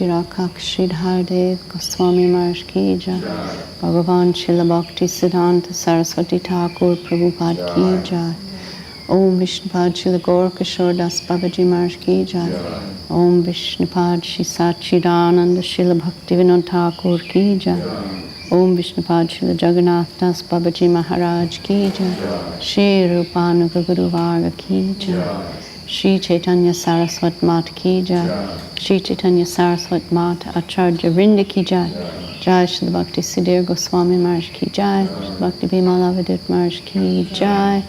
Shirakak Shridhardev Goswami Maharaj ki jai. Bhagavan Srila Bhakti Siddhanta Saraswati Thakur Prabhupada ki jai. Om Vishnupad Srila Gaura Kishore Das Babaji Maharaj ki jai. Om Vishnupad Shri Satchidananda Srila Bhakti Vinod Thakur ki jai. Om Vishnupad Srila Jagannath Das Babaji Maharaj ki jai. Shri Rupanuga Guru Varga ki jai. Shri Chaitanya Saraswat Mat ki jai. Shri Chaitanya Saraswat Mat Acharya Vrinda ki jai. Jai Shri Bhakti Siddhir Goswami Maharaj ki jai. Shri Bhakti Bimala Vidit Maharaj ki jai.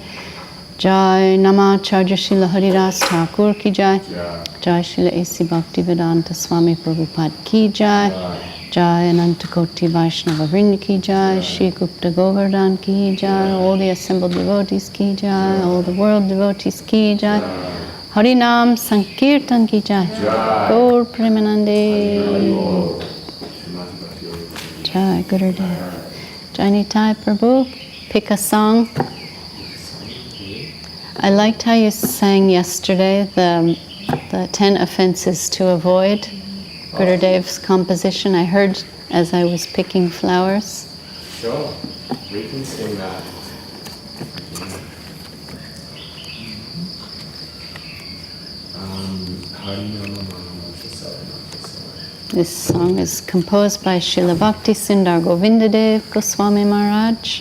Jai Namacharya Srila Haridas Thakur ki jai. Jai Srila A.C. Bhakti Vedanta Swami Prabhupada ki jai. Jai Anantakoti Vaishnava Vrinda ki jai. Shri Gupta Govardhan ki jai. All the assembled devotees ki jai. All the world devotees ki jai. Hari-nāma Sankirtan ki jai. Gaur Premanande. Jai Gurudev. Jai Nitai Prabhu. Pick a song. I liked how you sang yesterday the 10 offenses to avoid. Gurudev's composition. I heard as I was picking flowers. Sure, we can sing that. Hari-nāma, mānava-janma. This song is composed by Srila Bhakti Sundar Govinda Dev Goswami Maharaj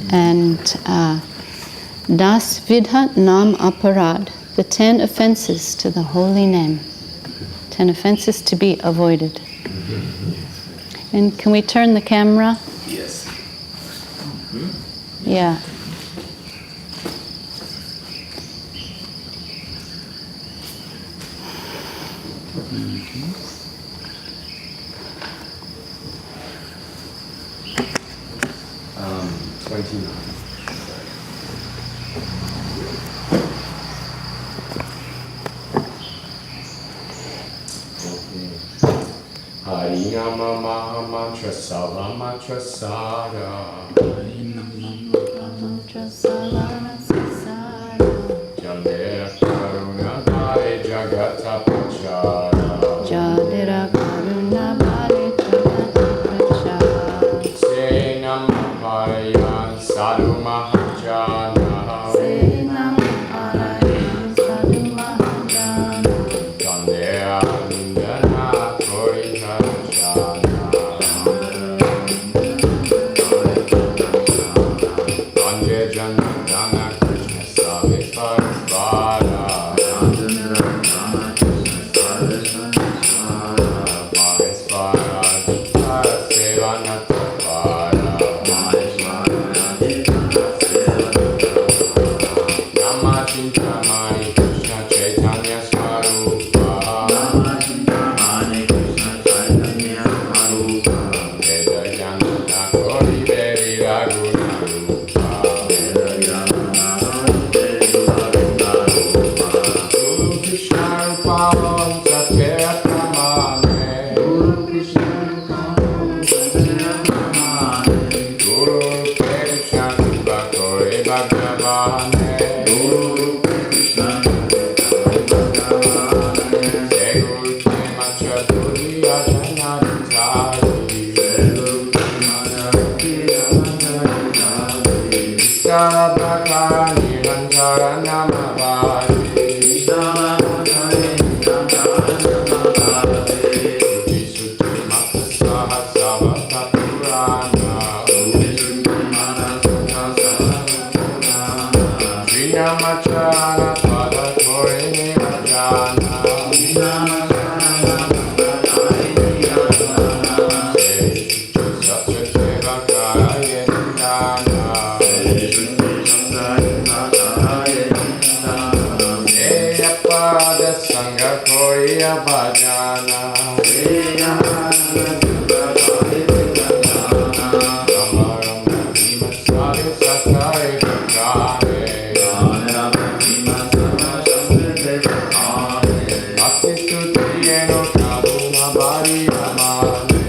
and Daśa-vidha Nāmāparādha, the 10 offenses to the holy name. 10 offenses to be avoided. And can we turn the camera? Yes. Yeah. Hari-nāma, maha-mantra, sarva-mantra-sāra. Jandera karuna bhare jagata prachara. Jadira karuna bhare jagata prachara. Senam harayan sadhu mahajana. Senam harayan sadhu mahajana. Jandera nindana ghore harajana. Anje janadana Krishna saviparvara. Mahesvara dhikara sevanatavara. Namachintamani Krishna Chaitanya Swarupa. Veda Janana Kori Devi Raguna Rupa. Guru Krishna Rupa Satya Pramane. Guru Krishna Rupa Kori Bhagavane. Seguru Macha Duriya Janaditari. Sabhaka Nirantara Namavari. Suti Suti Mata Saha Sabhaka Purana. Srinamacharana Pada Ghore Nirajana. Satyadeva Yedindana. Eyapada Sangha Koriya Bhajana. Amaram Mahima Sari Satare Kakare. Bhakti Stuti Eno Kabuna Bari Amane.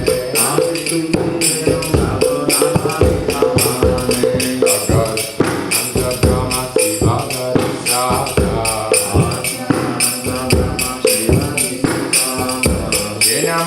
Agasti Anta Brahma Siva Garisata. Jena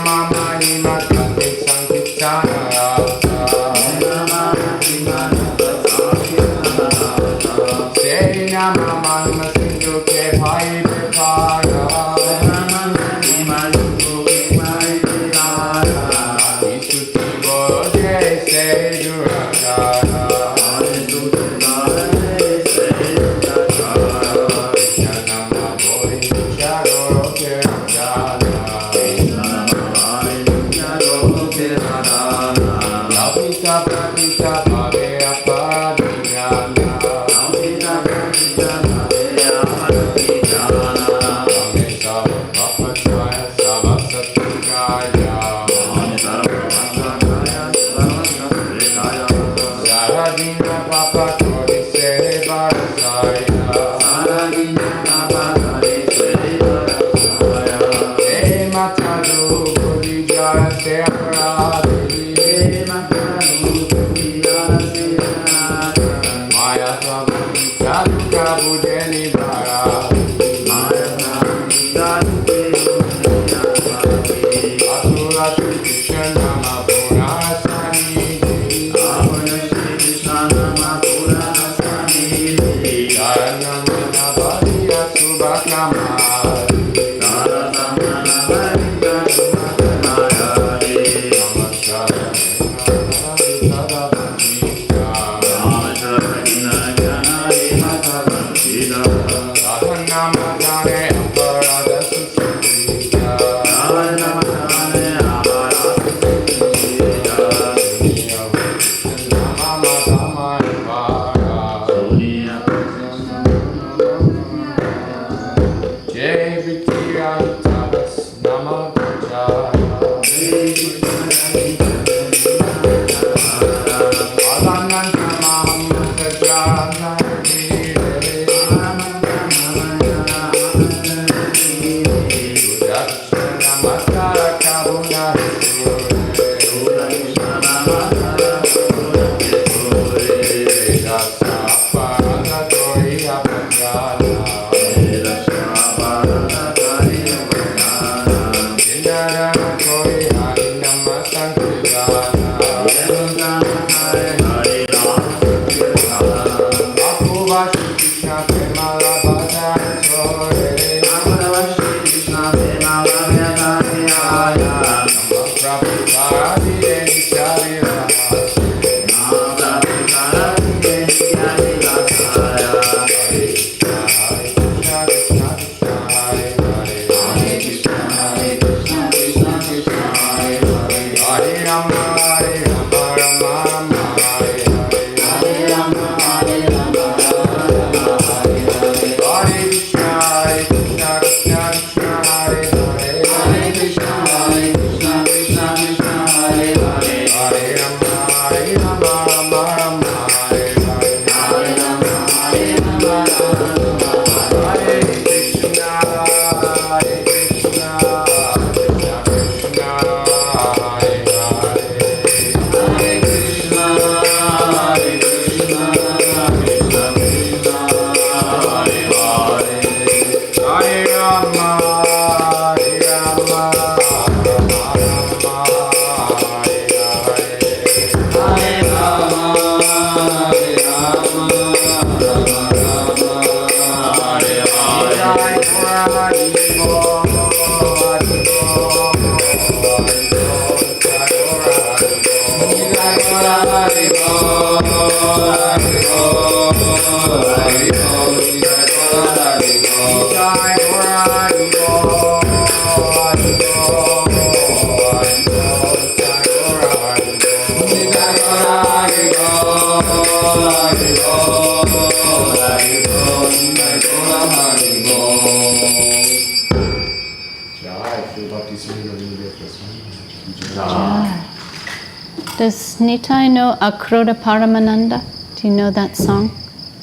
Does Nitai know Akrodha Paramananda? Do you know that song?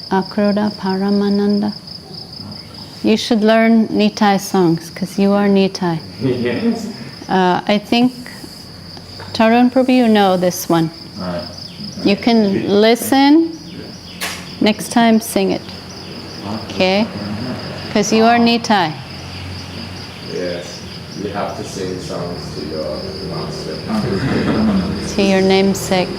Akrodha Paramananda? You should learn Nitai songs, because you are Nitai. Yes. I think, Tarun Prabhu, you know this one. You can listen, next time sing it. Okay? Because you are Nitai. Yes. You have to sing songs to your master. To your namesake.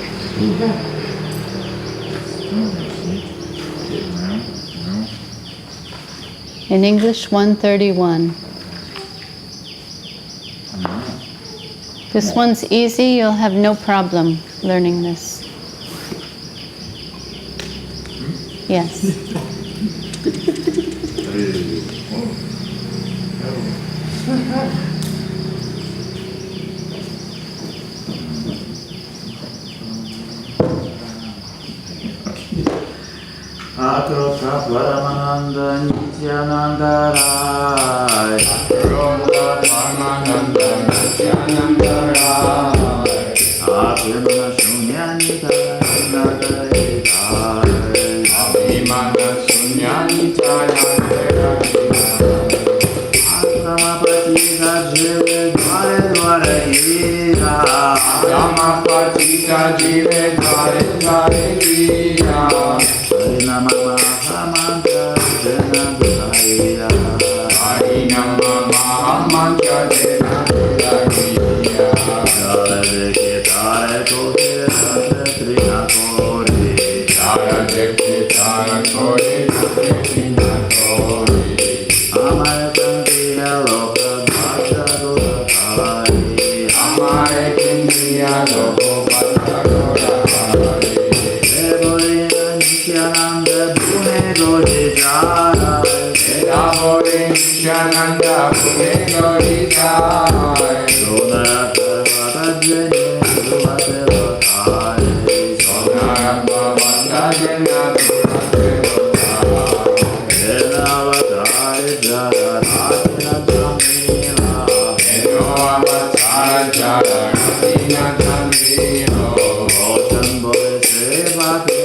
In English, 131. This one's easy, you'll have no problem learning this. Yes. Akrodha paramānanda nityananda rai. Akrodha paramānanda nityananda rai. Abhiram jive ghore ghore giya. hari-nāma maha-mantra jena dukhaira. hari-nāma maha-mantra jena dukhaira. Jara dekhe tara ghore Krishna ghore. Jara dekhe tara ghore Krishna ghore. Āmāra tantiya loka bhakta Durlabha. Āmāra tantiya loka bhakta Durlabha. Nityananda Pune Gori Jai. Sonarabha Vandajana Eno Avatara Jara Ratina Chandino. Ocean Boy Say Bhakti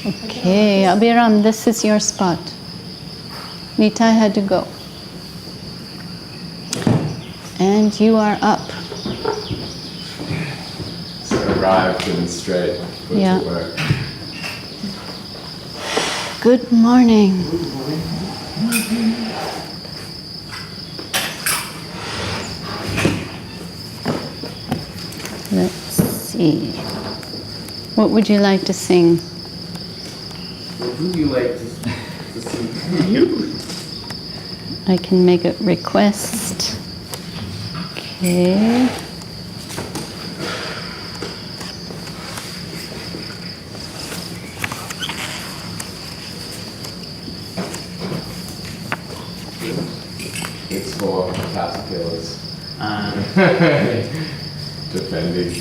Okay, Abhiram, this is your spot. Nitai had to go. And you are up. So arrived and straight, put to work. Good morning. Let's see. What would you like to sing? What would you like to sing from you? I can make a request. Okay. It's for caterpillars. Defending.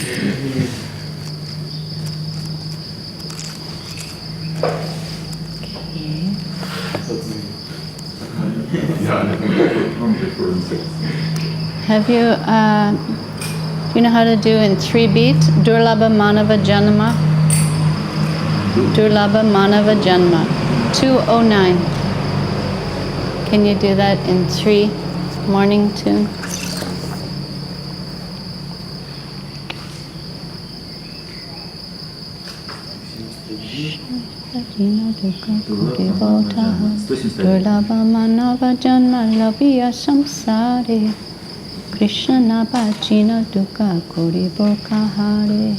Have you, do you know how to do in 3-beat? Durlabha mānava-janma. Durlabha mānava-janma. 209. Can you do that in 3 morning tune? Durlabha mānava-janma labhya samsare Krishna na bhajina dukkha kori borkahare.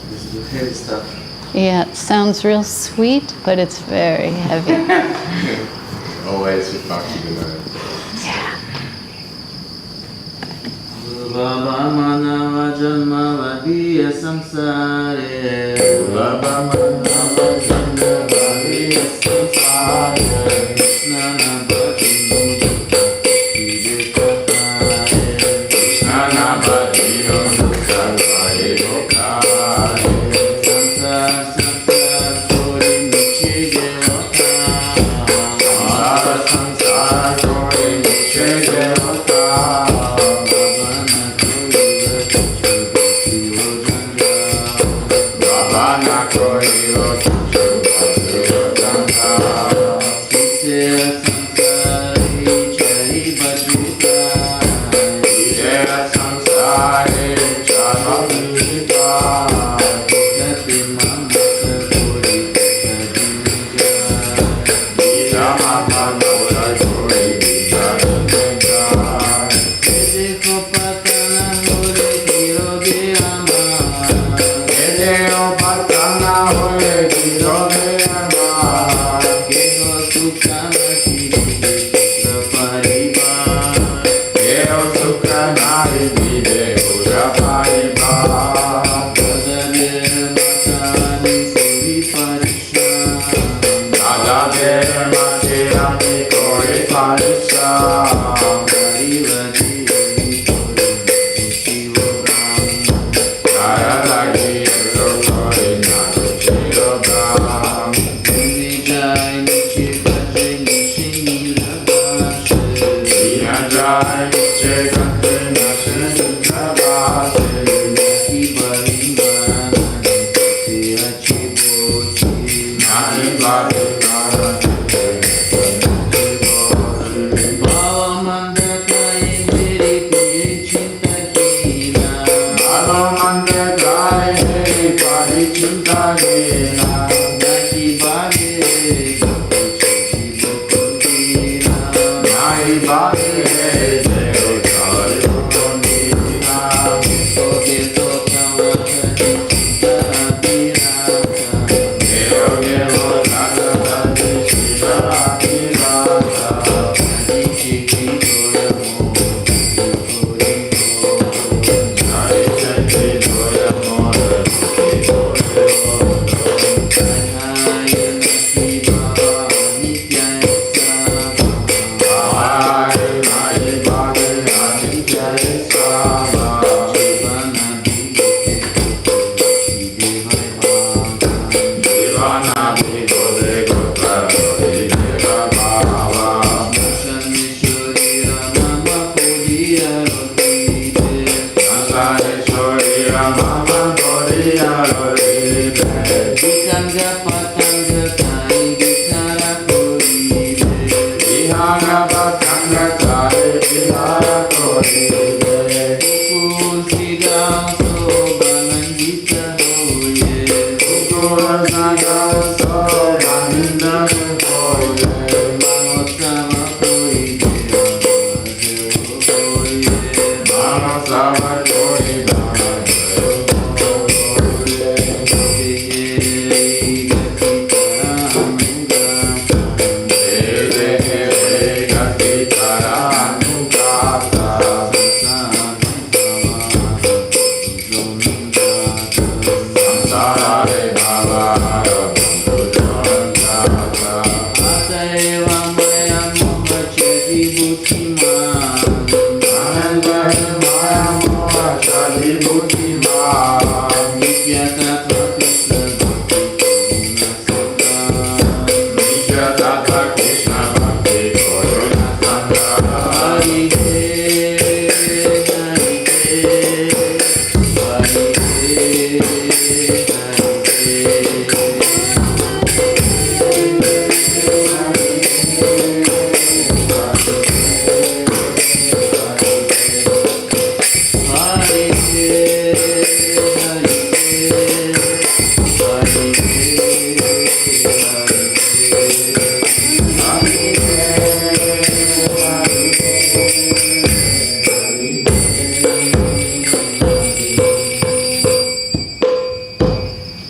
This is the heavy stuff. Yeah, it sounds real sweet, but it's very heavy. Always with Bhakti Lalita. Yeah. Durlabha mānava-janma vadiya samsare. Durlabha mānava-janma vadiya samsare. Krishna na bhajino dukkha Krishna na bhajino dukkha kare dokare. Samsara samsara kori niche devata. Samsara samsara kori niche devata.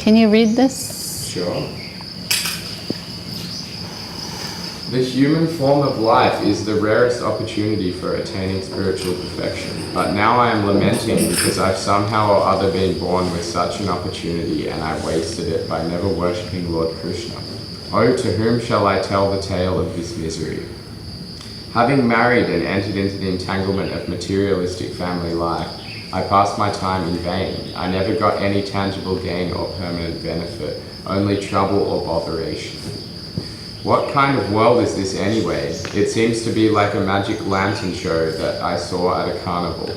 Can you read this? Sure. The human form of life is the rarest opportunity for attaining spiritual perfection. But now I am lamenting because I've somehow or other been born with such an opportunity and I wasted it by never worshipping Lord Krishna. Oh, to whom shall I tell the tale of this misery? Having married and entered into the entanglement of materialistic family life, I passed my time in vain. I never got any tangible gain or permanent benefit, only trouble or botheration. What kind of world is this anyway? It seems to be like a magic lantern show that I saw at a carnival,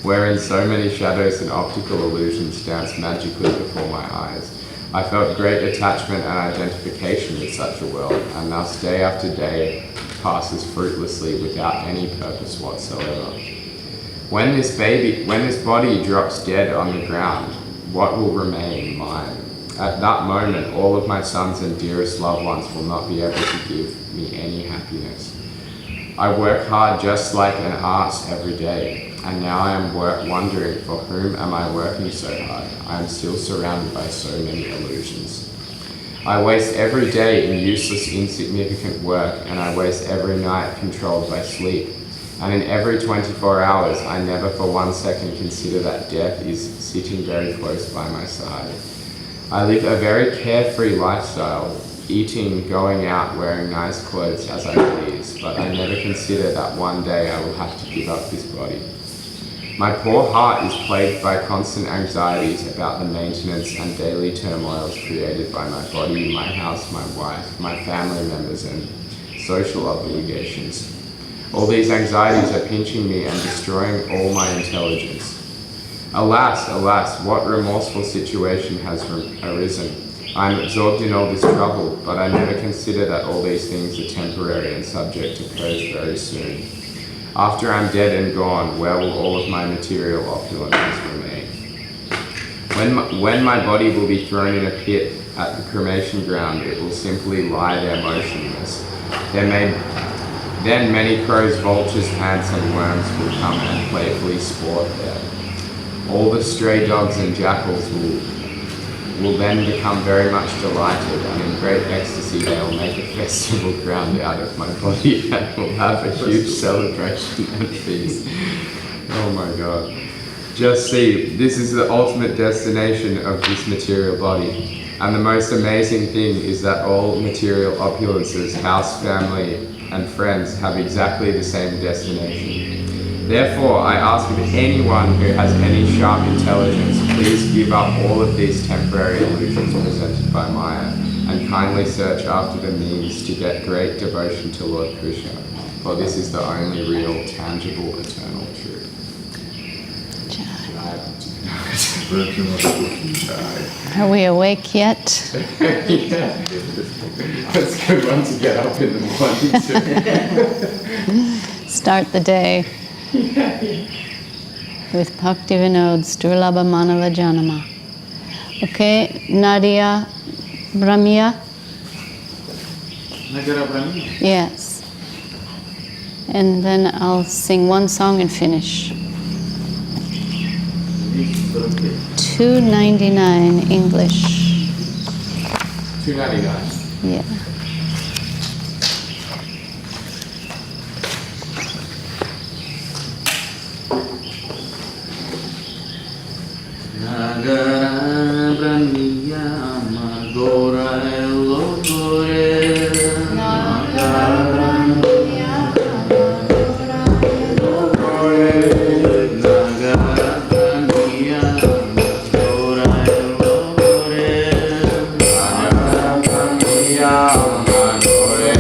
wherein so many shadows and optical illusions dance magically before my eyes. I felt great attachment and identification with such a world, and thus day after day passes fruitlessly without any purpose whatsoever. When this body drops dead on the ground, what will remain mine? At that moment, all of my sons and dearest loved ones will not be able to give me any happiness. I work hard just like an ass every day, and now I am wondering, for whom am I working so hard? I am still surrounded by so many illusions. I waste every day in useless, insignificant work, and I waste every night controlled by sleep. And in every 24 hours, I never for 1 second consider that death is sitting very close by my side. I live a very carefree lifestyle, eating, going out, wearing nice clothes as I please, but I never consider that one day I will have to give up this body. My poor heart is plagued by constant anxieties about the maintenance and daily turmoils created by my body, my house, my wife, my family members, and social obligations. All these anxieties are pinching me and destroying all my intelligence. Alas, alas, what remorseful situation has arisen. I am absorbed in all this trouble, but I never consider that all these things are temporary and subject to close very soon. After I am dead and gone, where will all of my material opulences remain? When my body will be thrown in a pit at the cremation ground, it will simply lie there motionless. Then many crows, vultures, ants, and worms will come and playfully sport there. All the stray dogs and jackals will then become very much delighted, and in great ecstasy they will make a festival ground out of my body and will have a huge celebration and feast. Oh my God. Just see, this is the ultimate destination of this material body. And the most amazing thing is that all material opulences, house, family, and friends have exactly the same destination. Therefore, I ask of anyone who has any sharp intelligence, please give up all of these temporary illusions presented by Maya, and kindly search after the means to get great devotion to Lord Krishna, for this is the only real, tangible, eternal truth. Are we awake yet? Yeah. It's good one to get up in the morning too. Start the day with Bhakti Vinod's Durlabha mānava-janma. Okay, Nadia, bhramiyā? Nagara bhramiyā? Yes. And then I'll sing one song and finish. 299 English. 299. Yeah. Nagara bhramiyā gaura ghore. Nagara bhramiyā gaura ghore. Nagara bhramiyā gaura ghore. Nagara bhramiyā gaura ghore.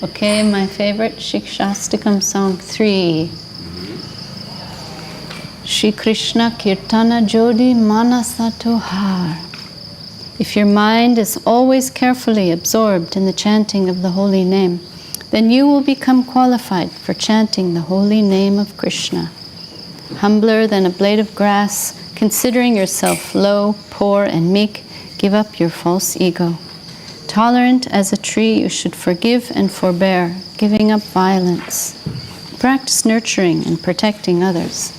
Okay, my favorite Śrī-Śikṣāṣṭakam song 3. śrī-kṛṣṇa-kīrttane jodi maanasa tohāra. If your mind is always carefully absorbed in the chanting of the holy name, then you will become qualified for chanting the holy name of Krishna. Humbler than a blade of grass, considering yourself low, poor, and meek, give up your false ego. Tolerant as a tree, you should forgive and forbear, giving up violence. Practice nurturing and protecting others.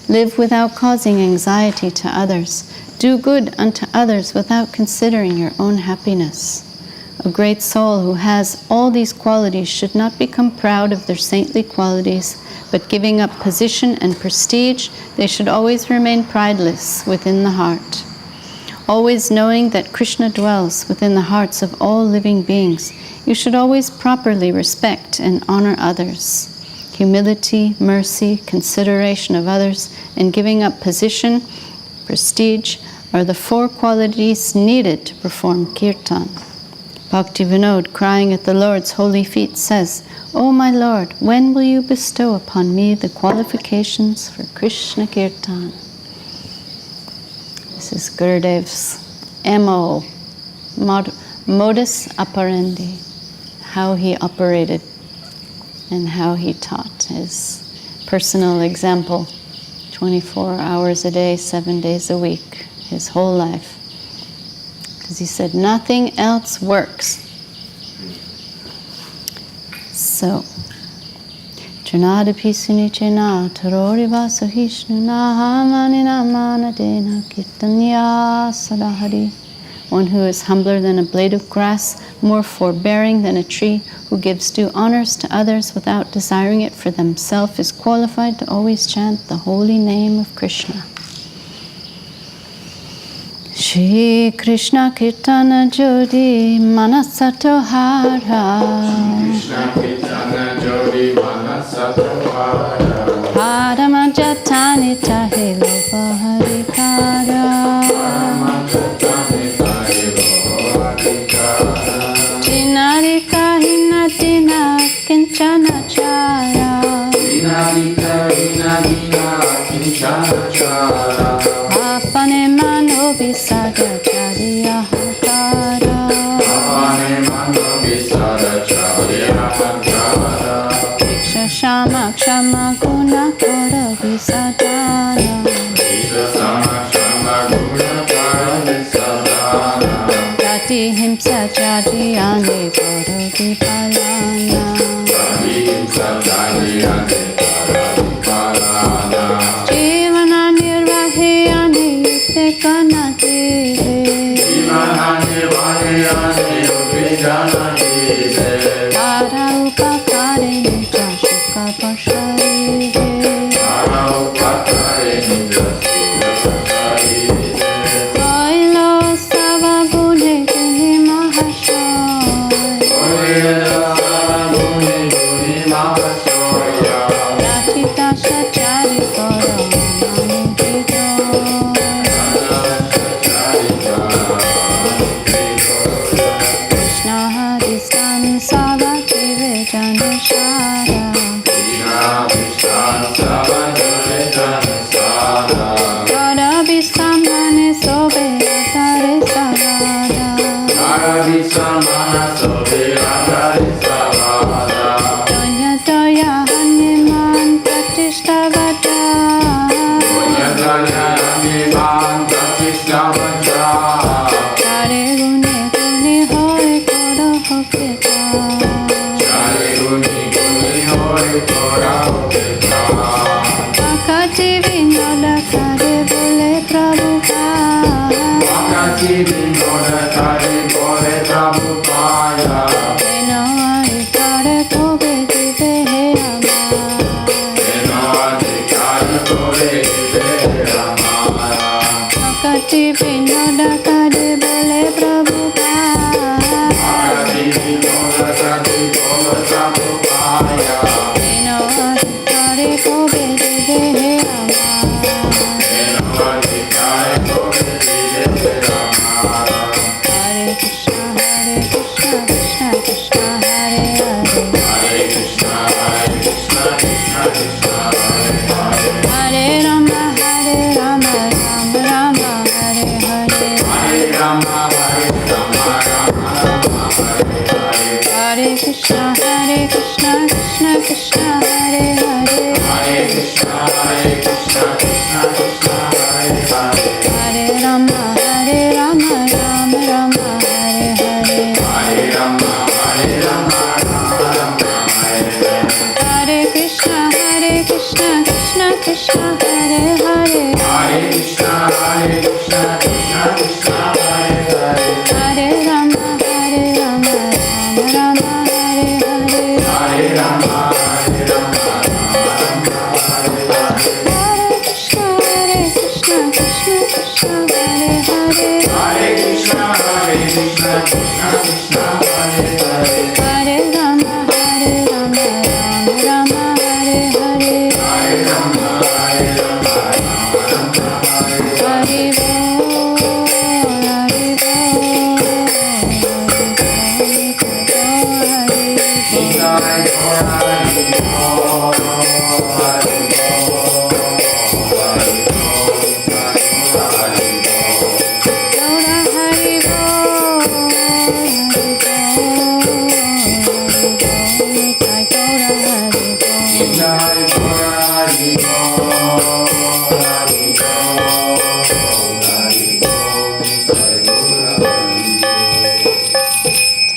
Live without causing anxiety to others. Do good unto others without considering your own happiness. A great soul who has all these qualities should not become proud of their saintly qualities, but giving up position and prestige, they should always remain prideless within the heart. Always knowing that Krishna dwells within the hearts of all living beings, you should always properly respect and honor others. Humility, mercy, consideration of others, and giving up position, prestige, are the 4 qualities needed to perform kirtan. Bhakti Vinod, crying at the Lord's holy feet, says, "O my Lord, when will you bestow upon me the qualifications for Krishna Kirtan?" This is Gurudev's MO, modus operandi, how he operated and how he taught, his personal example, 24 hours a day, 7 days a week, his whole life. Because he said nothing else works. So, Janadapi sunichena taroriva sahishnuna hamanina manadena kirtanya sadahari. One who is humbler than a blade of grass, more forbearing than a tree, who gives due honors to others without desiring it for themselves, is qualified to always chant the holy name of Krishna. śrī-kṛṣṇa-kīrttane jodi maanasa tohāra. Krishna-kīrttane jodi maanasa tohāra. Paramānanda tahilo hari-kara. Dinarika hina kinchana-chara. Apane mano visada chariya hankara. Diksha shama kshama guna kora visadana. Gati himsa chadiyane kora vipalana. Jivana nirvahiyane yukte kanatire. Para upakare nija shuka pasharire. Koilo sava gune gune mahashoya. Ratita shachari koro mani hito. Krishna hadistan savati vejana shara. Goura bisamane sobe atare savada. Donya doya hanuman pratishtavada. Chare gune gune hoy koro hoketa. Vakati vinoda kare bole Prabhupada. Eno ari kare kobe dive he āmāra. Vakati vinoda kare bole Prabhupada. Eno ari kare kobe dive he āmāra. Hare Krishna, Krishna Krishna, Hare Hare. Hare Rama, Rama Rama, Hare Hare. Hare Krishna, Krishna Krishna, Hare Hare. Hare Rama, Rama Rama, Hare Hare. Hare Krishna, Krishna Krishna, Hare Hare. Hare Rama, Rama Rama, Hare Hare. Hare Krishna, Krishna Krishna, Hare Hare. Hare Rama, Rama Rama, Hare Hare.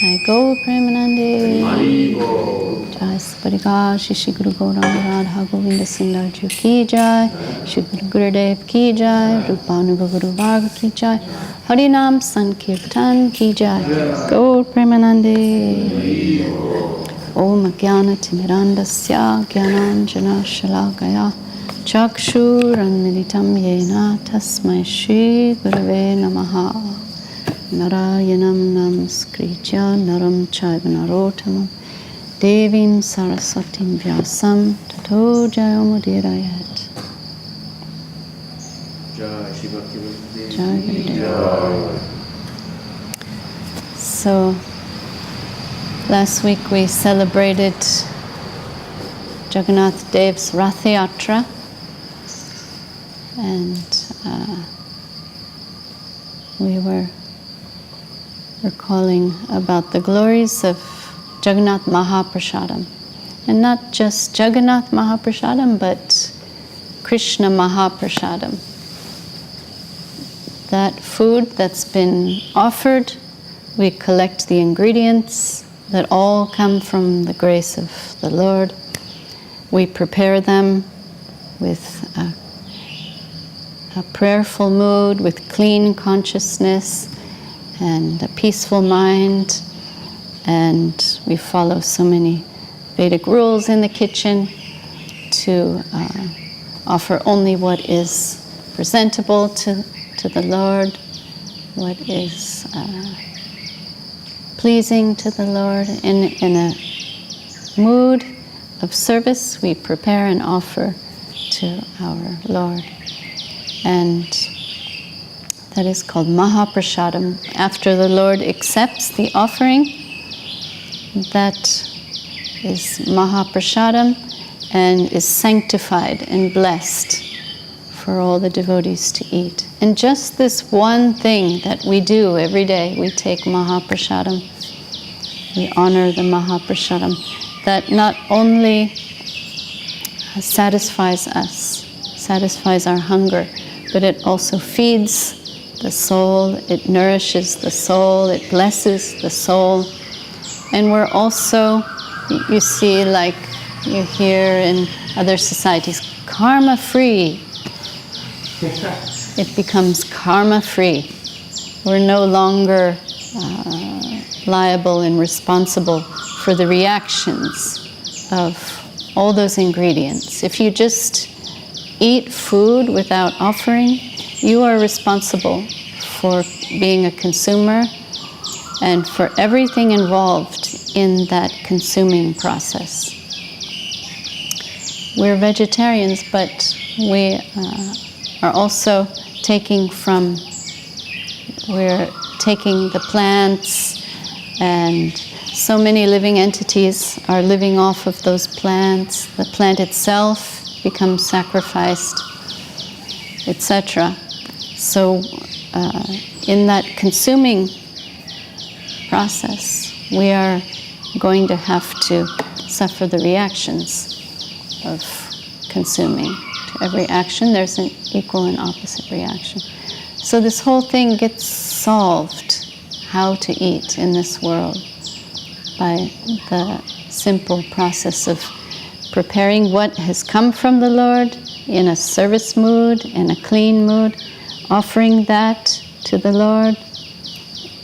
Hari Gaura Premanande. Jai Sparika, Shri Guru Govinda Maharaja, Govinda Sundar Ji ki Jai, Shri Guru Gurudev ki Jai, Rupanubha Guru Varga ki Jai, Hari-nāma Sankirtan ki Jai, Gaura Premanande. Om Jnana Timirandasya Jnananjana Shalakaya Chakshuranmilitam yena tasmai Shri Gurave Namaha. Narayanam namaskritya naram chaiva narotamam Devim Saraswatim Vyasam Tato Jayamudirayat. Jai Gurudev. So, last week we celebrated Jagannath Dev's Rath Yatra, and we were recalling about the glories of Jagannath Mahaprasadam. And not just Jagannath Mahaprasadam, but Krishna Mahaprasadam. That food that's been offered, we collect the ingredients that all come from the grace of the Lord. We prepare them with a prayerful mood, with clean consciousness and a peaceful mind. And we follow so many Vedic rules in the kitchen to offer only what is presentable to the Lord, what is pleasing to the Lord. In a mood of service, we prepare and offer to our Lord. And that is called mahaprasadam. After the Lord accepts the offering, that is mahaprasadam and is sanctified and blessed for all the devotees to eat. And just this one thing that we do every day, we take mahaprasadam, we honor the mahaprasadam, that not only satisfies us, satisfies our hunger, but it also feeds the soul, it nourishes the soul, it blesses the soul. And we're also, you see, like you hear in other societies, karma-free. It becomes karma-free. We're no longer liable and responsible for the reactions of all those ingredients. If you just eat food without offering, you are responsible for being a consumer and for everything involved in that consuming process. We're vegetarians, but we are also we're taking the plants, and so many living entities are living off of those plants. The plant itself becomes sacrificed, etc. So in that consuming process, we are going to have to suffer the reactions of consuming. To every action, there's an equal and opposite reaction. So this whole thing gets solved, how to eat in this world, by the simple process of preparing what has come from the Lord in a service mood, in a clean mood, offering that to the Lord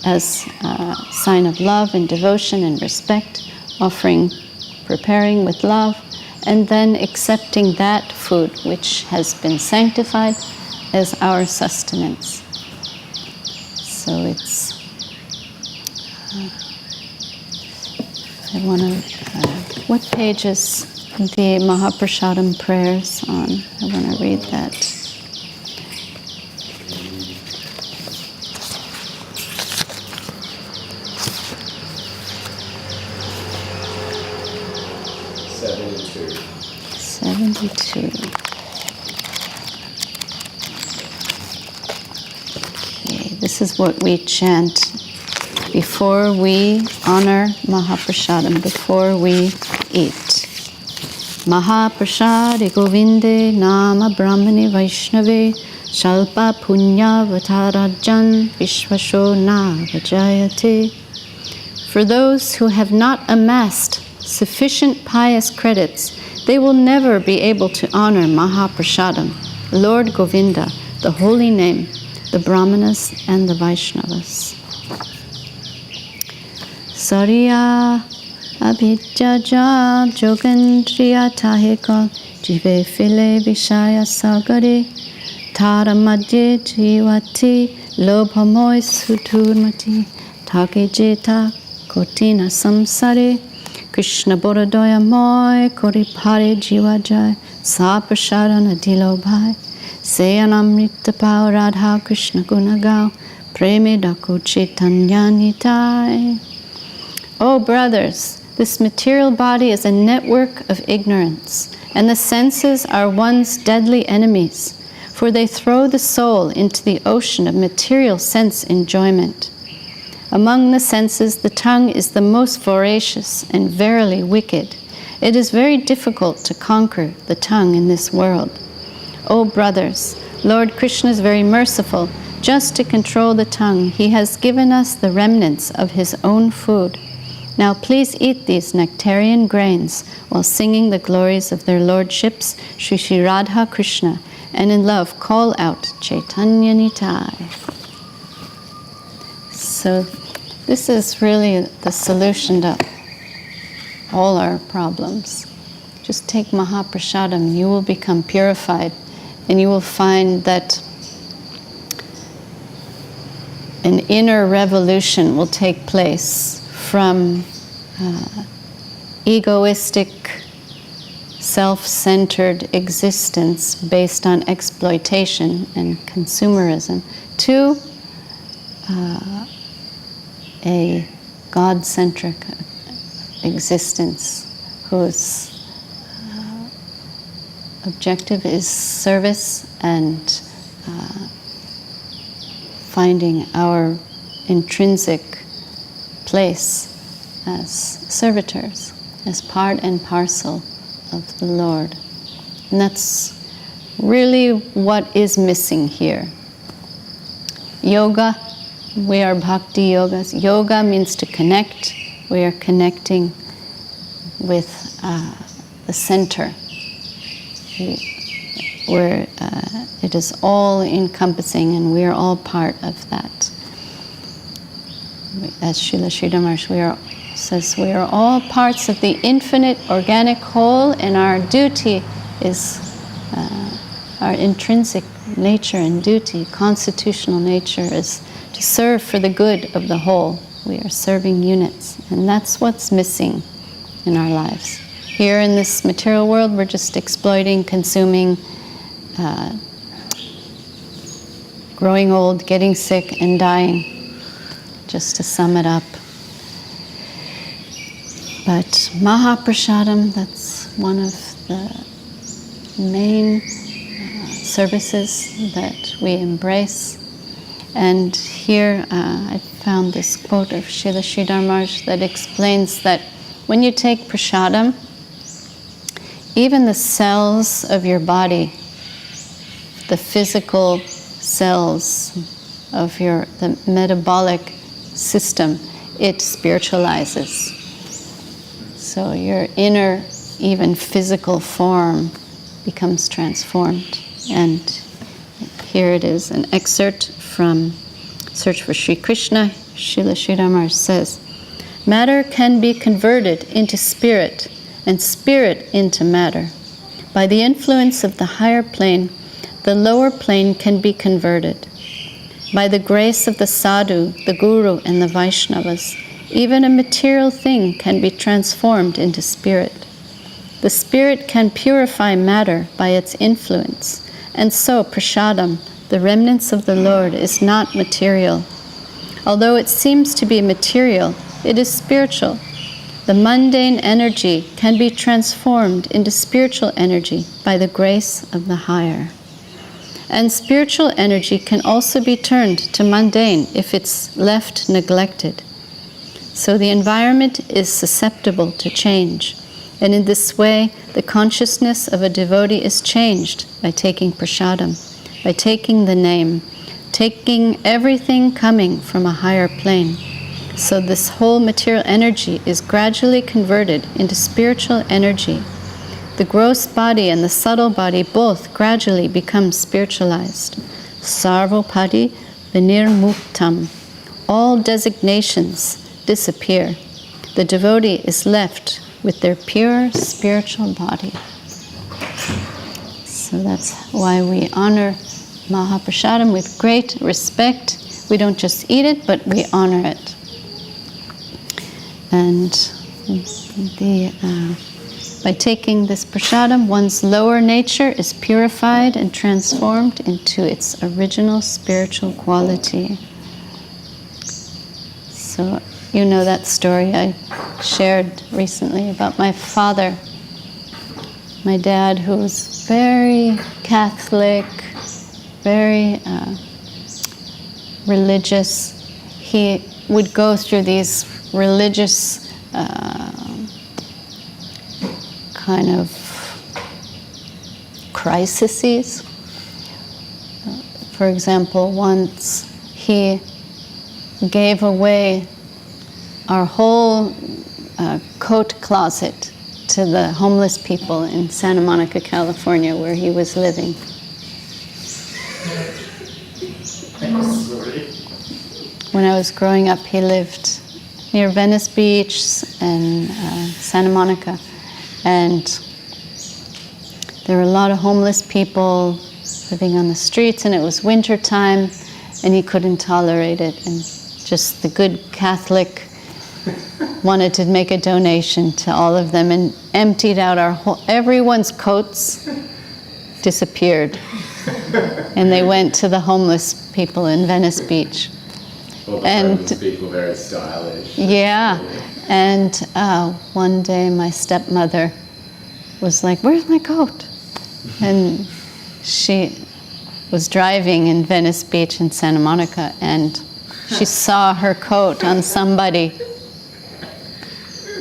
as a sign of love and devotion and respect, preparing with love, and then accepting that food which has been sanctified as our sustenance. So it's, I want to, what page is the Mahaprasadam prayers on? I want to read that. Okay, this is what we chant before we honor Mahaprasadam, before we eat. Mahaprasade Govinde Nama Brahmane Vaishnave Shalpa Punya Vatarajan Vishvasho Na Vajayate. For those who have not amassed sufficient pious credits, they will never be able to honor Mahaprasadam, Lord Govinda, the holy name, the Brahmanas and the Vaishnavas. Sarya avidyā-jāl jogandriya tahekal jive file vishaya sagare, tara madhye jivati, lobhamoy suturmati, take jeta kotina samsare, Krishna borodoya moy kori pare jiva jai, sa prasharana dilo bhai, seyanamrita pao radha Krishna gunagao, preme dako chaitanya nitai. Oh brothers, this material body is a network of ignorance, and the senses are one's deadly enemies, for they throw the soul into the ocean of material sense enjoyment. Among the senses, the tongue is the most voracious and verily wicked. It is very difficult to conquer the tongue in this world. O brothers, Lord Krishna is very merciful. Just to control the tongue, he has given us the remnants of his own food. Now please eat these nectarian grains while singing the glories of their lordships, Śrī Śrī Radha Krishna, and in love call out Chaitanya Nitai. So this is really the solution to all our problems. Just take maha-prasadam, you will become purified, and you will find that an inner revolution will take place from egoistic, self-centered existence based on exploitation and consumerism to a God-centric existence whose objective is service and finding our intrinsic place as servitors, as part and parcel of the Lord. And that's really what is missing here. Yoga, we are bhakti yogas. Yoga means to connect. We are connecting with the center, where it is all encompassing and we are all part of that. As Srila Sridhar Maharaj says, we are all parts of the infinite organic whole, and our duty is our intrinsic nature and duty, constitutional nature, is to serve for the good of the whole. We are serving units, and that's what's missing in our lives. Here in this material world, we're just exploiting, consuming, growing old, getting sick, and dying, just to sum it up. But maha-prasadam, that's one of the main services that we embrace. And here I found this quote of Srila Sridhar Maharaj that explains that when you take prasadam, even the cells of your body, the physical cells of the metabolic system, it spiritualizes. So your inner, even physical form becomes transformed. And here it is, an excerpt from Search for Sri Krishna. Srila Sridhar Maharaj says, matter can be converted into spirit, and spirit into matter. By the influence of the higher plane, the lower plane can be converted. By the grace of the sadhu, the guru, and the Vaishnavas, even a material thing can be transformed into spirit. The spirit can purify matter by its influence, and so prasadam, the remnants of the Lord, is not material. Although it seems to be material, it is spiritual. The mundane energy can be transformed into spiritual energy by the grace of the higher. And spiritual energy can also be turned to mundane if it's left neglected. So the environment is susceptible to change. And in this way, the consciousness of a devotee is changed by taking prasadam, by taking the name, taking everything coming from a higher plane. So this whole material energy is gradually converted into spiritual energy. The gross body and the subtle body both gradually become spiritualized. Sarvopadi vinirmuktam. All designations disappear. The devotee is left with their pure spiritual body. So that's why we honor mahaprasadam with great respect. We don't just eat it, but we honor it. And by taking this prasadam, one's lower nature is purified and transformed into its original spiritual quality. So you know that story I shared recently about my father. My dad, who was very Catholic, very religious, he would go through these religious kind of crises. For example, once he gave away our whole coat closet to the homeless people in Santa Monica, California, where he was living. When I was growing up, he lived near Venice Beach and Santa Monica, and there were a lot of homeless people living on the streets, and it was winter time, and he couldn't tolerate it, and just the good Catholic wanted to make a donation to all of them and emptied out everyone's coats disappeared, and they went to the homeless people in Venice Beach. All the homeless people very stylish. Yeah, and one day my stepmother was like, "Where's my coat?" And she was driving in Venice Beach in Santa Monica, and she saw her coat on somebody.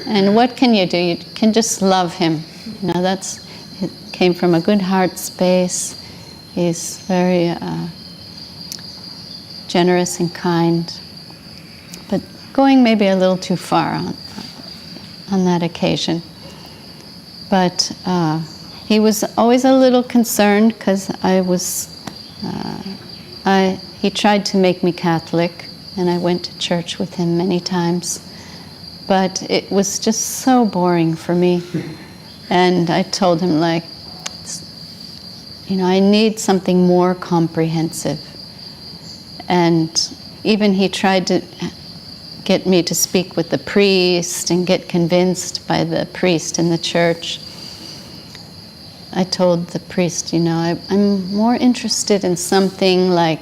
And what can you do? You can just love him. You know, it came from a good heart space. He's very generous and kind, but going maybe a little too far on that occasion. But he was always a little concerned because he tried to make me Catholic, and I went to church with him many times. But it was just so boring for me. And I told him, like, you know, I need something more comprehensive. And even he tried to get me to speak with the priest and get convinced by the priest in the church. I told the priest, you know, I'm more interested in something like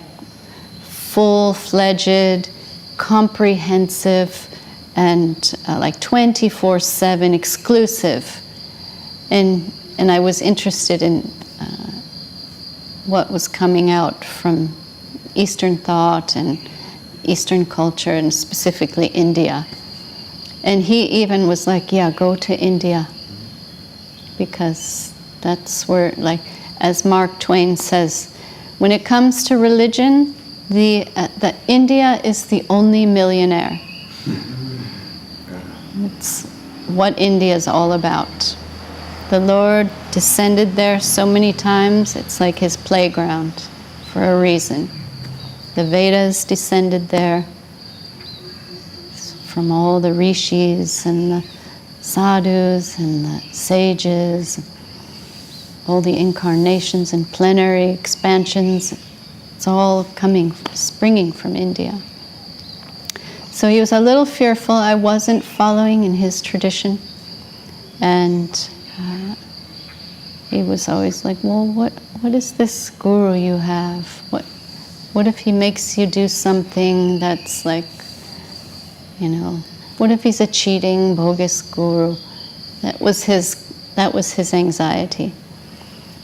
full-fledged, comprehensive, and like 24/7 exclusive. And I was interested in what was coming out from Eastern thought and Eastern culture, and specifically India. And he even was like, yeah, go to India, because that's where, like, as Mark Twain says, when it comes to religion, the India is the only millionaire. It's what India is all about. The Lord descended there so many times, it's like his playground for a reason. The Vedas descended there from all the rishis and the sadhus and the sages, all the incarnations and plenary expansions. It's all springing from India. So he was a little fearful I wasn't following in his tradition. And he was always like, well, what is this guru you have? What if he makes you do something that's like, you know, what if he's a cheating, bogus guru? That was his anxiety.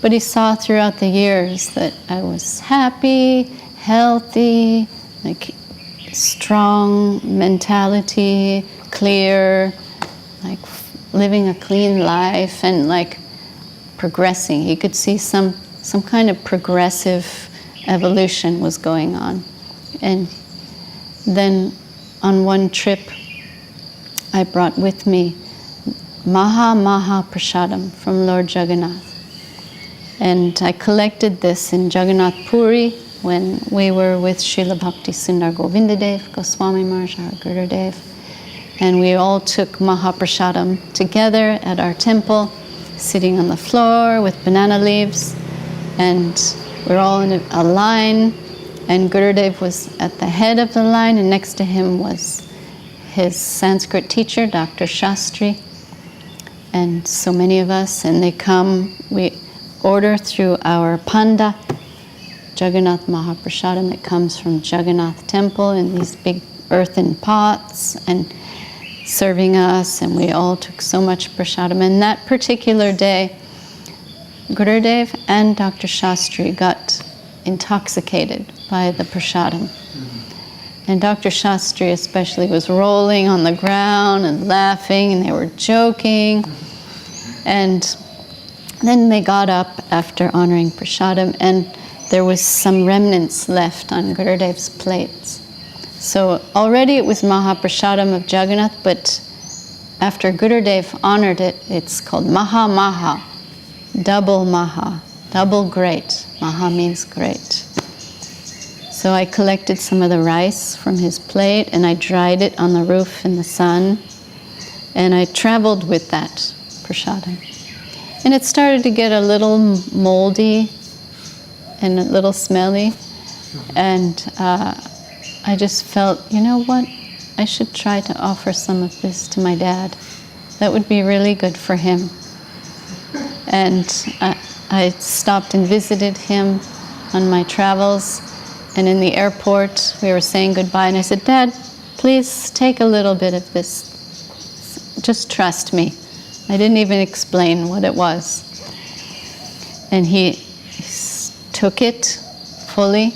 But he saw throughout the years that I was happy, healthy, like strong mentality, clear, like living a clean life and like progressing. He could see some kind of progressive evolution was going on. And then on one trip, I brought with me maha-mahaprasadam from Lord Jagannath. And I collected this in Jagannath Puri when we were with Srila Bhakti Sundar Govinda Dev, Goswami Maharaja, our Gurudev. And we all took mahaprasadam together at our temple, sitting on the floor with banana leaves. And we're all in a line, and Gurudev was at the head of the line, and next to him was his Sanskrit teacher, Dr. Shastri, and so many of us, and they come, we order through our panda, Jagannath Mahaprasadam. It comes from Jagannath temple in these big earthen pots, and serving us, and we all took so much prasadam. And that particular day, Gurudev and Dr. Shastri got intoxicated by the prasadam. And Dr. Shastri especially was rolling on the ground and laughing, and they were joking. And then they got up after honoring prasadam, and there was some remnants left on Gurudev's plates. So already it was mahaprasadam of Jagannath, but after Gurudev honored it, it's called maha-maha, double maha, double great. Maha means great. So I collected some of the rice from his plate, and I dried it on the roof in the sun, and I traveled with that prasadam. And it started to get a little moldy and a little smelly, and I just felt, you know what, I should try to offer some of this to my dad. That would be really good for him. And I stopped and visited him on my travels, and in the airport we were saying goodbye, and I said, Dad, please take a little bit of this. Just trust me. I didn't even explain what it was. And he took it fully,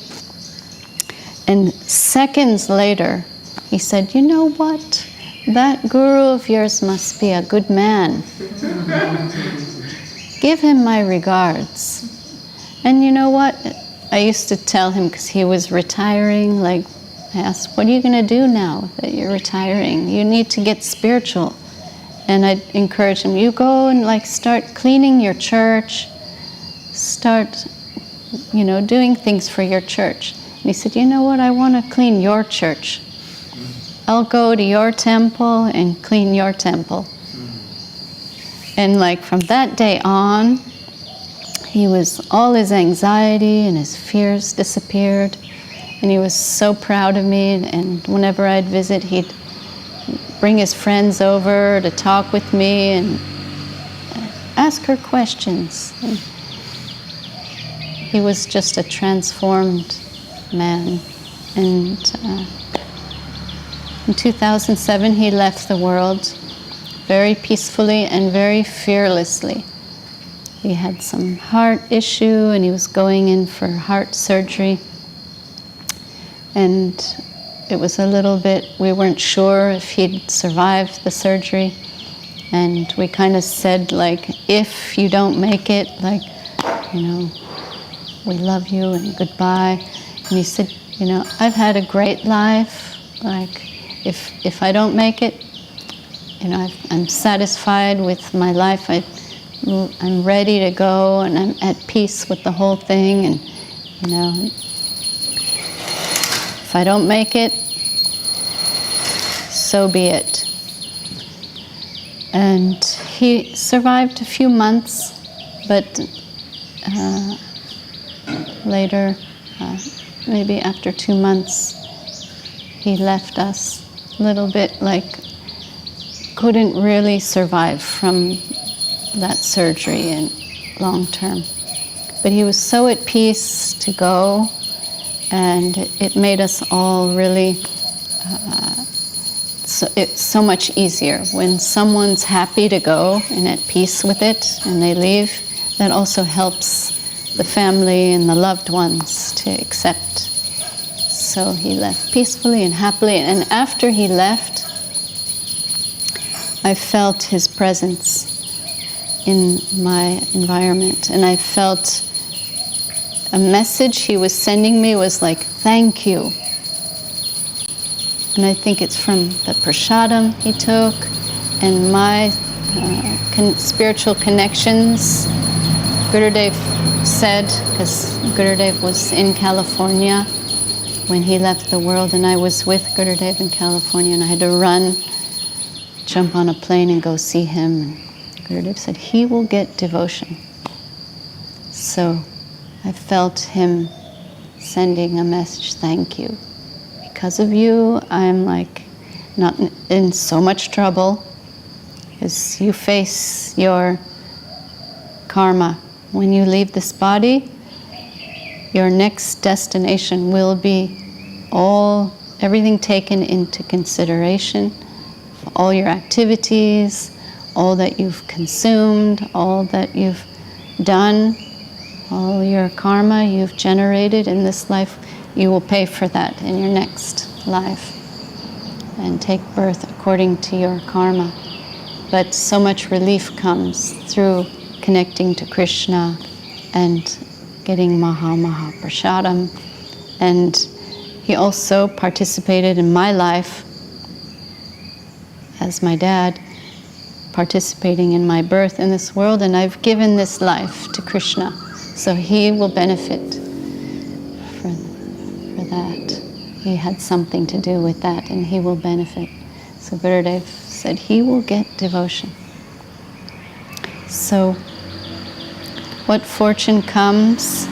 and seconds later he said, you know what? That guru of yours must be a good man. Give him my regards. And you know what? I used to tell him, because he was retiring, like, I asked, what are you going to do now that you're retiring? You need to get spiritual. And I'd encourage him, you go and like start cleaning your church, start, you know, doing things for your church. And he said, you know what, I want to clean your church. I'll go to your temple and clean your temple. And like from that day on, all his anxiety and his fears disappeared, and he was so proud of me, and whenever I'd visit, he'd bring his friends over to talk with me and ask her questions. And he was just a transformed man. And in 2007, he left the world very peacefully and very fearlessly. He had some heart issue, and he was going in for heart surgery. And it was a little bit, we weren't sure if he'd survived the surgery. And we kind of said, like, if you don't make it, like, you know, we love you and goodbye. And he said, you know, I've had a great life. Like, if I don't make it, you know, I'm satisfied with my life. I'm ready to go, and I'm at peace with the whole thing. And, you know, if I don't make it, so be it. And he survived a few months, but later, maybe after 2 months, he left us a little bit like couldn't really survive from that surgery in long term. But he was so at peace to go, and it made us all really, it's so much easier. When someone's happy to go and at peace with it and they leave, that also helps the family and the loved ones to accept. So he left peacefully and happily, and after he left, I felt his presence in my environment, and I felt a message he was sending me was like, thank you. And I think it's from the prasadam he took and my spiritual connections. Gurudev said, because Gurudev was in California when he left the world, and I was with Gurudev in California, and I had to run, jump on a plane and go see him. And Gurudev said, he will get devotion. So I felt him sending a message, thank you. Because of you, I'm not in so much trouble, as you face your karma. When you leave this body, your next destination will be everything taken into consideration, all your activities, all that you've consumed, all that you've done, all your karma you've generated in this life, you will pay for that in your next life and take birth according to your karma. But so much relief comes through connecting to Krishna and getting maha-mahaprasadam. And he also participated in my life as my dad, participating in my birth in this world, and I've given this life to Krishna. So he will benefit for that. He had something to do with that, and he will benefit. So Gurudev said he will get devotion. So what fortune comes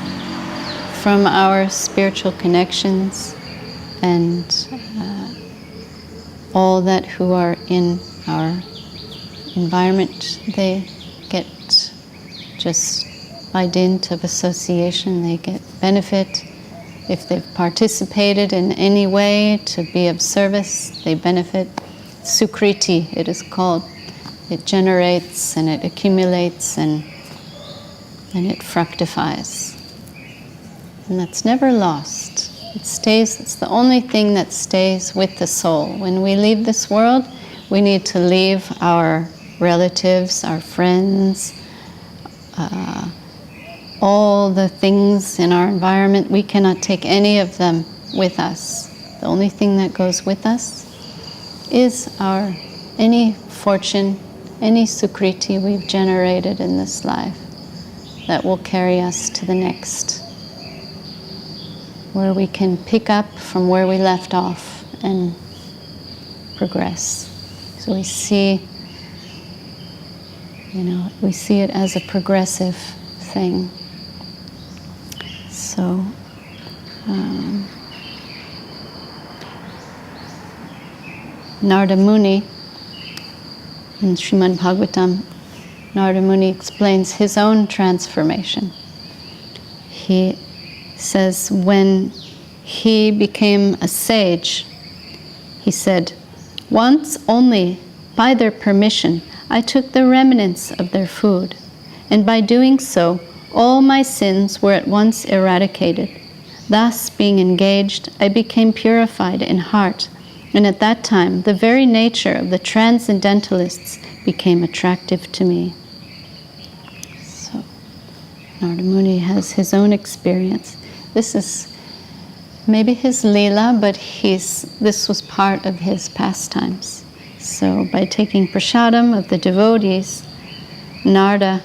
from our spiritual connections, and all that who are in our environment, they get, just by dint of association, they get benefit. If they've participated in any way to be of service, they benefit. Sukriti, it is called. It generates and it accumulates and it fructifies. And that's never lost. It stays, it's the only thing that stays with the soul. When we leave this world, we need to leave our relatives, our friends, all the things in our environment. We cannot take any of them with us. The only thing that goes with us is any fortune, any sukriti we've generated in this life that will carry us to the next, where we can pick up from where we left off and progress. So we see, we see it as a progressive thing. So, Narada Muni, in Srimad Bhagavatam, Narada Muni explains his own transformation. He says when he became a sage, he said, "Once only, by their permission, I took the remnants of their food, and by doing so, all my sins were at once eradicated. Thus, being engaged, I became purified in heart, and at that time, the very nature of the transcendentalists became attractive to me." So, Narada Muni has his own experience. This is maybe his lila, but this was part of his pastimes. So by taking prasadam of the devotees, Narada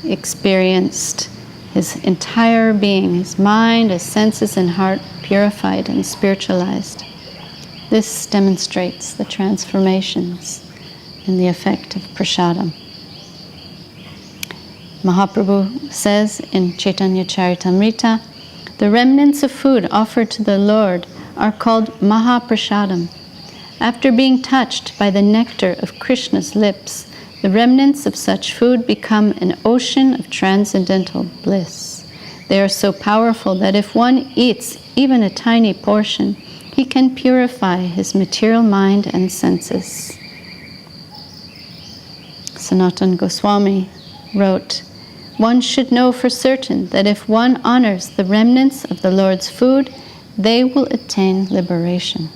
experienced his entire being, his mind, his senses and heart purified and spiritualized. This demonstrates the transformations and the effect of prasadam. Mahaprabhu says in Chaitanya Charitamrita, the remnants of food offered to the Lord are called maha-prasadam. After being touched by the nectar of Krishna's lips, the remnants of such food become an ocean of transcendental bliss. They are so powerful that if one eats even a tiny portion, he can purify his material mind and senses. Sanatana Goswami wrote, "One should know for certain that if one honors the remnants of the Lord's food, they will attain liberation."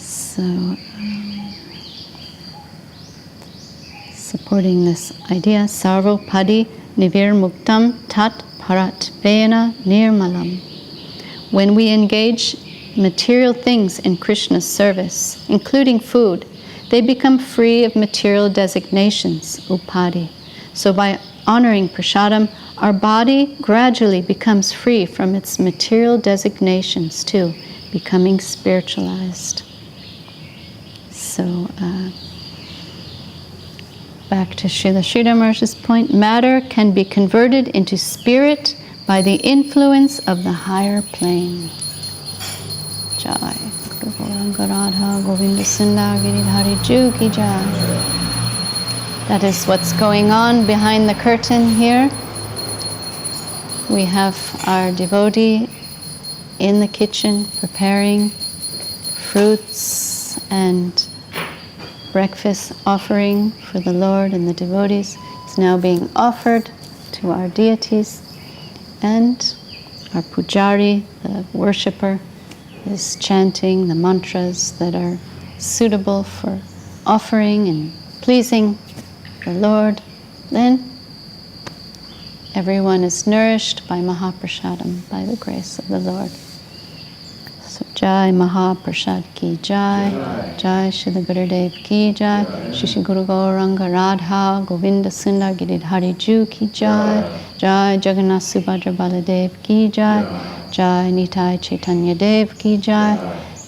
So, supporting this idea, sarvopadi nivirmuktam tat parat vena nirmalam. When we engage material things in Krishna's service, including food, they become free of material designations, upadi. So by honoring prasadam, our body gradually becomes free from its material designations too, becoming spiritualized. So back to Srila Sridhar Maharaj's point, matter can be converted into spirit by the influence of the higher plane. Jai. Govinda Hari Ki Jai. That is what's going on behind the curtain here. We have our devotee in the kitchen preparing fruits and breakfast offering for the Lord and the devotees. It's now being offered to our deities, and our pujari, the worshipper, is chanting the mantras that are suitable for offering and pleasing the Lord. Then everyone is nourished by maha-prasadam, by the grace of the Lord. So Jai Mahaprasad Ki Jai, Jai Srila Gurudev Ki Jai, Shri Guru Gauranga Radha, Govinda Sundar Giridhari Ju Ki Jai, Jai Jagannath Subhadra Baladev Ki Jai, Jai Nitai Chaitanya Dev Ki Jai,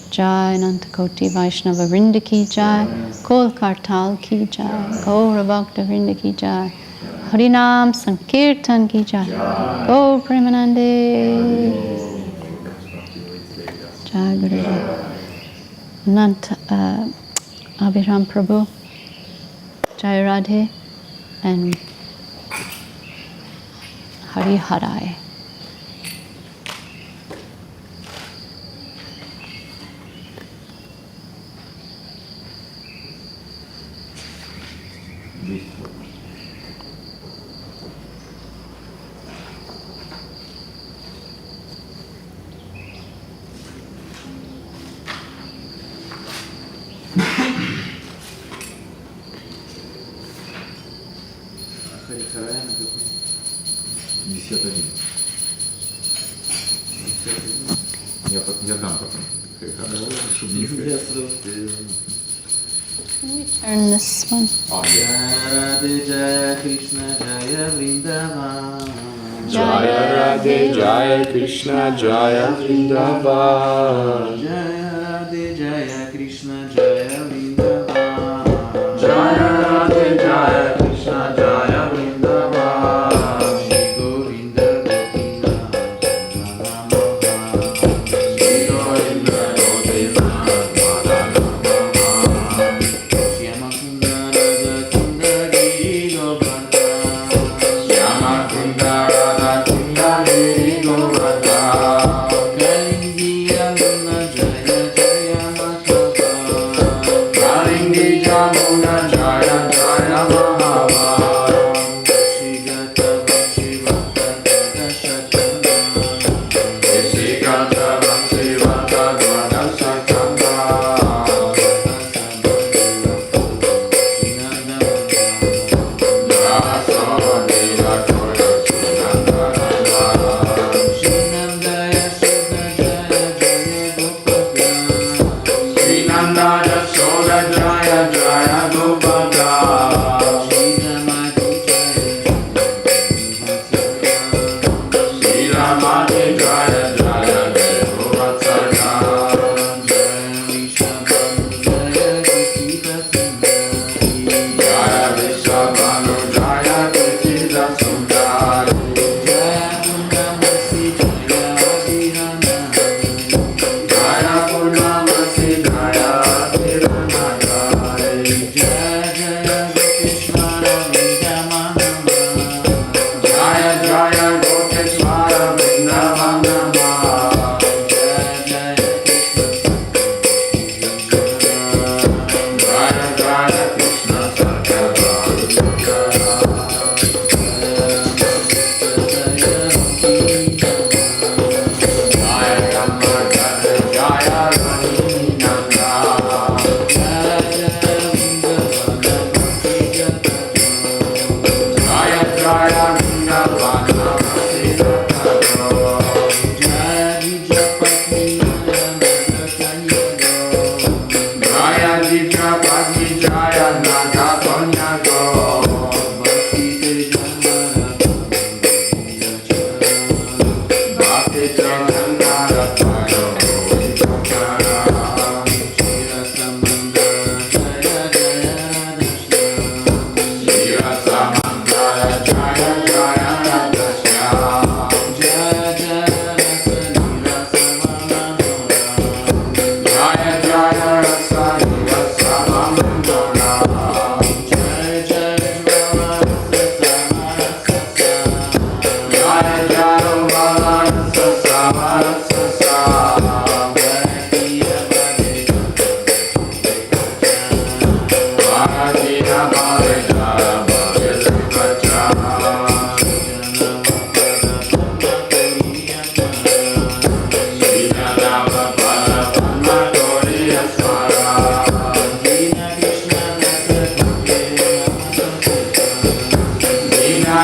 Jai Nantakoti Vaishnava Vrinda Ki Jai, Kol Kartal Ki Jai, Gaura Bhakta Vrinda Ki Jai, hari-nāma sankirtan Ki Jai, Gaura Premanande. Jai Gurudev. Nant Abhiram Prabhu, Jai Radhe, and Hari Harai. Я дам потом. Can we turn this one? Jaya Krishna Jaya Vrindavan. Jaya Radhe Jaya Krishna Jaya Vrindavan. Jaya Radhe Jaya Krishna Jaya Vrindavan. Jaya Radhe Jaya Krishna Jaya Vrindavan. Shri Govinda Jaya Jaya Jaya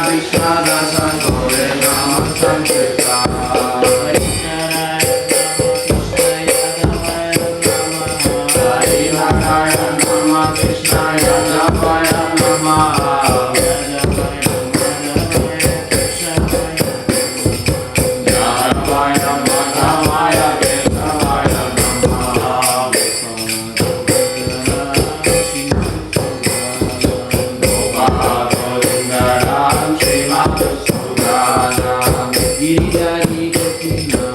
Krishna Dasa Ghore Nama Sankirta Hari-nāma Krishna Yadavaya Nama Yadavaya Madhavaya Kesavaya Nama Govindaram Śrīmātasudanam Niditani Govinda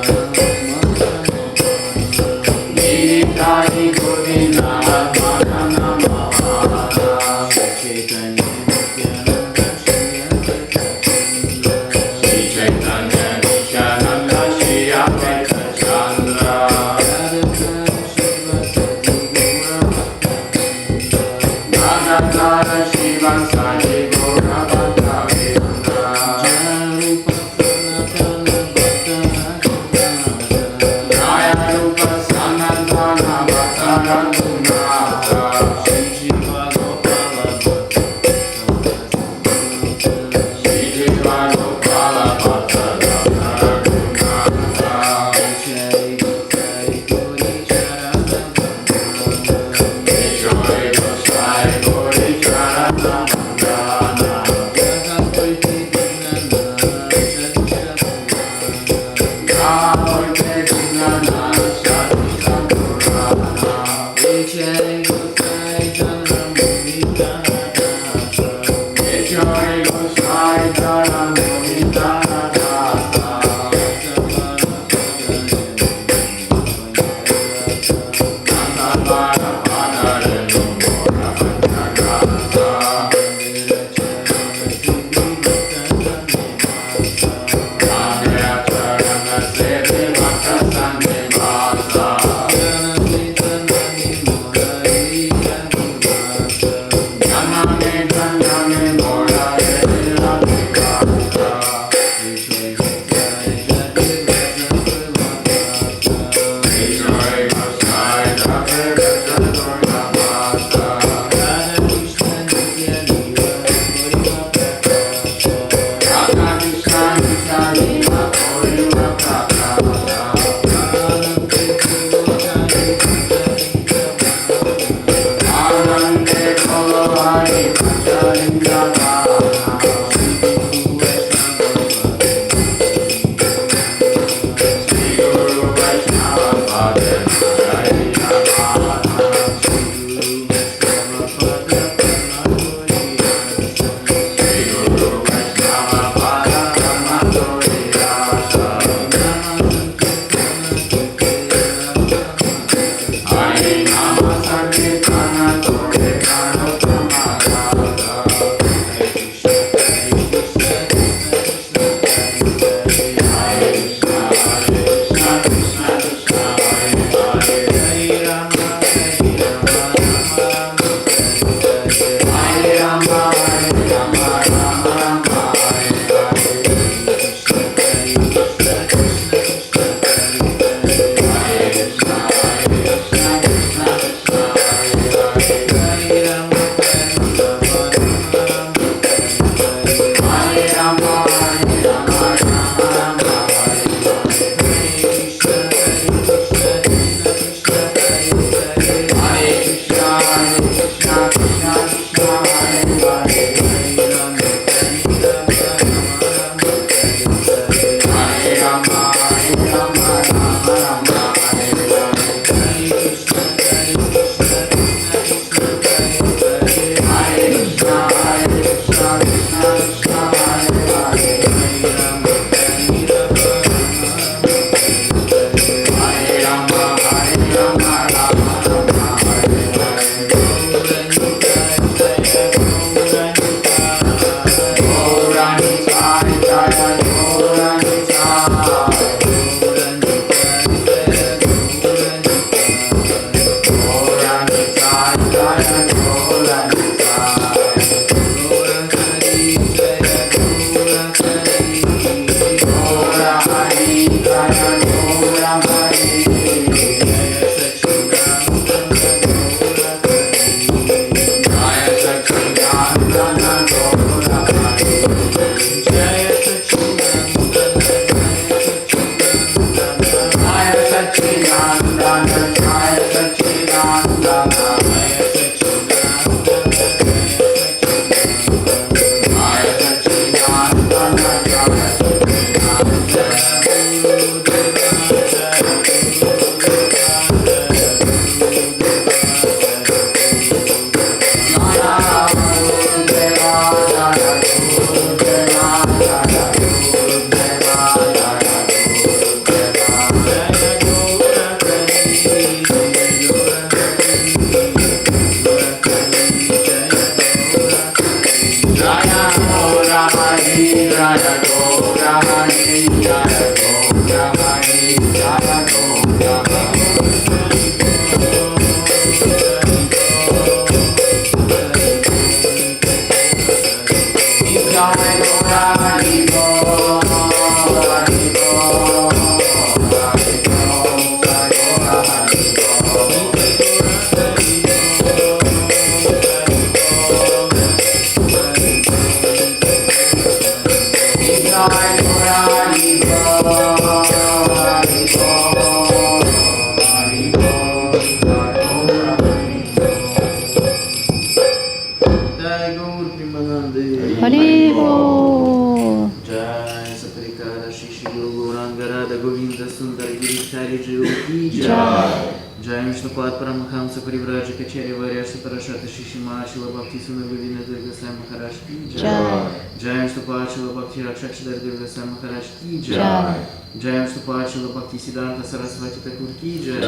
Jai Vishnupada Paramahamsa Parivraja Kacharya Varyasya Parashata Shishima Shila Bhakti Sundar Govinda Durlabha Maharaj Ki Jai. Jai Vishnupada Shila Bhakti Rakshakshadar Durlabha Maharaj Ki Jai. Jai Vishnupada Shila Bhakti Siddhanta Sarasvati Thakur Ki Jai.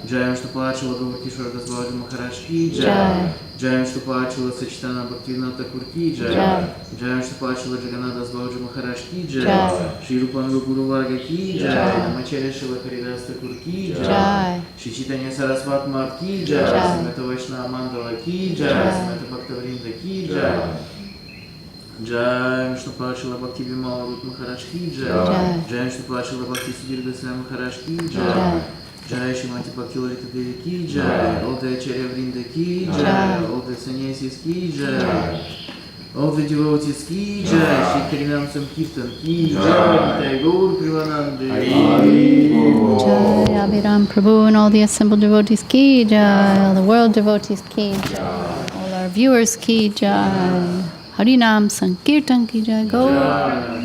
Jai Vishnupada Shila Gaura Dasvaja Maharaj Ki Jai. Jai Vishnupada Shila Sachitana Bhaktivinoda Thakur Ki Jai. Jai Vishnupada Shila Jagannath Dasvaja Maharaj Ki Jai. Shri Rupanga Guru Varga Ki Jai. Namacharya Shila Haridas Thakur Ki Jai. Shri Chaitanya Sarasvat Mat Ki Jai. Sameta Vaishnava Mandala Ki Jai. Sameta Bhakta-vrinda Ki Jai. Jai Vishnupada Shila Bhakti Vimala Rupa Maharaj Ki Jai. Jai Vishnupada Shila Bhakti Sudhir Dasai Maharaj Ki Jai. Jai Shrimati Bhakti Lalita Devi Ki Jai. All the Acharya Vrinda Ki Jai. All the Sannyasis Ki Jai. All the devotees Ki Jai. śrī-kṛṣṇa-kīrttane Ki Jai. Nitai Gaura Premanande. Jai Abhiram Prabhu and all the assembled devotees Ki Jai. All the world devotees Ki Jai. All our viewers Ki Jai. Hari-nāma Sankirtan Ki Jai. Gaura.